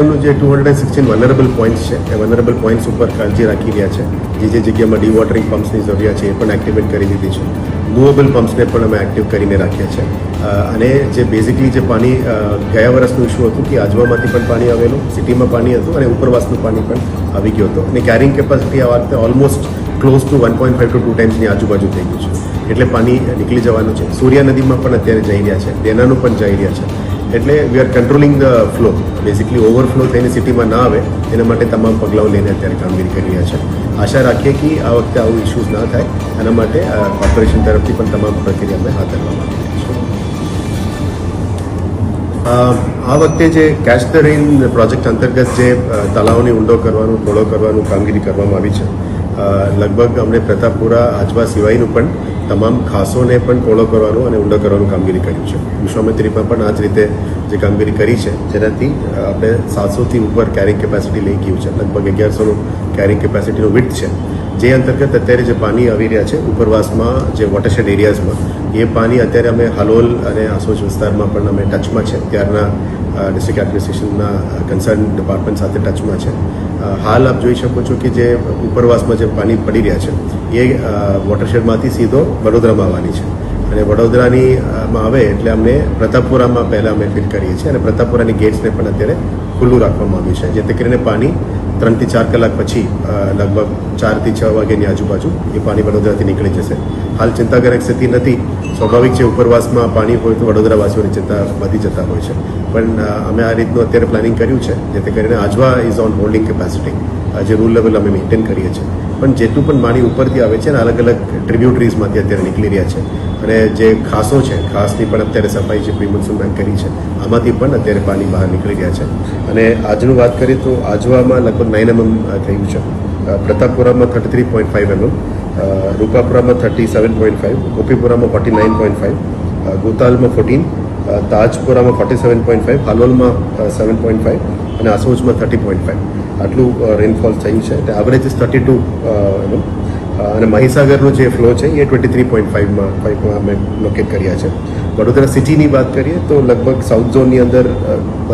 એમનું જે 216 vulnerable points છે એ વનરેબલ પોઈન્ટ્સ ઉપર કાળજી રાખી રહ્યા છે. જે જગ્યામાં ડીવોટરિંગ પમ્પ્સની જરૂરિયાત છે એ પણ એક્ટિવેટ કરી દીધી છે. મૂવેબલ પમ્પ્સને પણ અમે એક્ટિવ કરીને રાખ્યા છે. અને જે બેઝિકલી જે પાણી ગયા વર્ષનું ઇસ્યુ હતું કે આજવામાંથી પણ પાણી આવેલું, સિટીમાં પાણી હતું અને ઉપરવાસનું પાણી પણ આવી ગયું હતું. અને કેરિંગ કેપેસિટી આ વખતે ઓલમોસ્ટ ક્લોઝ ટુ 1.5 to 2 ટાઈમ્સની આજુબાજુ થઈ ગયું છે. એટલે પાણી નીકળી જવાનું છે. સૂર્યા નદીમાં પણ અત્યારે જઈ રહ્યા છે, ડેનાનું પણ જઈ રહ્યા છે. એટલે we are controlling the flow. Basically overflow થઈને સિટીમાં ના આવે એના માટે તમામ પગલાઓ લઈને અત્યારે કામગીરી કરી રહ્યા છે. આશા રાખીએ કે આ વખતે આવું ઇસ્યુઝ ના થાય, એના માટે કોર્પોરેશન તરફથી પણ તમામ પ્રક્રિયા અમે હાથ ધરવામાં આવી છે. આ વખતે જે કેચ ધ રેઇન પ્રોજેક્ટ અંતર્ગત જે તળાવની ઊંડો કરવાનું, ખોળો કરવાનું કામગીરી કરવામાં આવી છે, લગભગ અમને પ્રતાપપુરા, આજવા સિવાયનું પણ તમામ ખાસોને પણ પહોળો કરવાનું અને ઊંડો કરવાનું કામગીરી કર્યું છે. વિશ્વામિત્રીમાં પણ આ જ રીતે જે કામગીરી કરી છે, જેનાથી આપણે 700થી ઉપર કેરિંગ કેપેસિટી લઈ ગયું છે. લગભગ 1100નું કેરિંગ કેપેસિટીનો વિડ્થ છે. જે અંતર્ગત અત્યારે જે પાણી આવી રહ્યા છે ઉપરવાસમાં, જે વોટરશેડ એરિયાઝમાં, એ પાણી અત્યારે અમે હાલોલ અને આસોજ વિસ્તારમાં પણ અમે ટચમાં છે. ત્યારના ડિસ્ટ્રિક્ટ એડમિનિસ્ટ્રેશનના કન્સર્ન ડિપાર્ટમેન્ટ સાથે ટચમાં છે. હાલ આપ જોઈ શકો છો કે જે ઉપરવાસમાં જે પાણી પડી રહ્યા છે એ વોટરશેડમાંથી સીધો વડોદરામાં આવવાની છે. અને વડોદરાની આવે એટલે અમને પ્રતાપપુરામાં પહેલાં અમે ફિલ કરીએ છીએ. અને પ્રતાપપુરાની ગેટ્સને પણ અત્યારે ખુલ્લું રાખવામાં આવ્યું છે, જેથી કરીને પાણી 3 થી 4 કલાક પછી લગભગ 4 થી 6 વાગ્યાની આજુબાજુ એ પાણી વડોદરાથી નીકળી જશે. હાલ ચિંતાજનક સ્થિતિ નથી. સ્વાભાવિક છે, ઉપરવાસમાં પાણી હોય તો વડોદરાવાસીઓની ચિંતા વધી જતા હોય છે. પણ અમે આ રીતનું અત્યારે પ્લાનિંગ કર્યું છે, જેથી કરીને Ajwa is on holding capacity. જે રૂલ લેવલ અમે મેન્ટેન કરીએ છીએ. પણ જેટલું પણ પાણી ઉપરથી આવે છે ને, અલગ અલગ ટ્રિબ્યુટરીઝમાંથી અત્યારે નીકળી રહ્યા છે. અને જે ખાસો છે, ખાસની પણ અત્યારે સફાઈ જે પ્રી મોન્સૂન કરી છે, આમાંથી પણ અત્યારે પાણી બહાર નીકળી રહ્યા છે. અને આજનું વાત કરીએ તો આજવામાં લગભગ 9 mm થયું છે. પ્રતાપપુરામાં 33.5 mm, રૂપાપુરામાં 37.5, ગોપીપુરામાં 49.5, ગોતાલમાં 14, તાજપુરામાં 47.5, હાલોલમાં 7.5 અને આસોજમાં 30.5 આટલું રેનફોલ થયું છે. એટલે એવરેજ 32 mm. અને મહીસાગરનો જે ફ્લો છે એ 23.5માં અમે લોકેટ કર્યા છે. વડોદરા સિટીની વાત કરીએ તો લગભગ સાઉથ ઝોનની અંદર બધા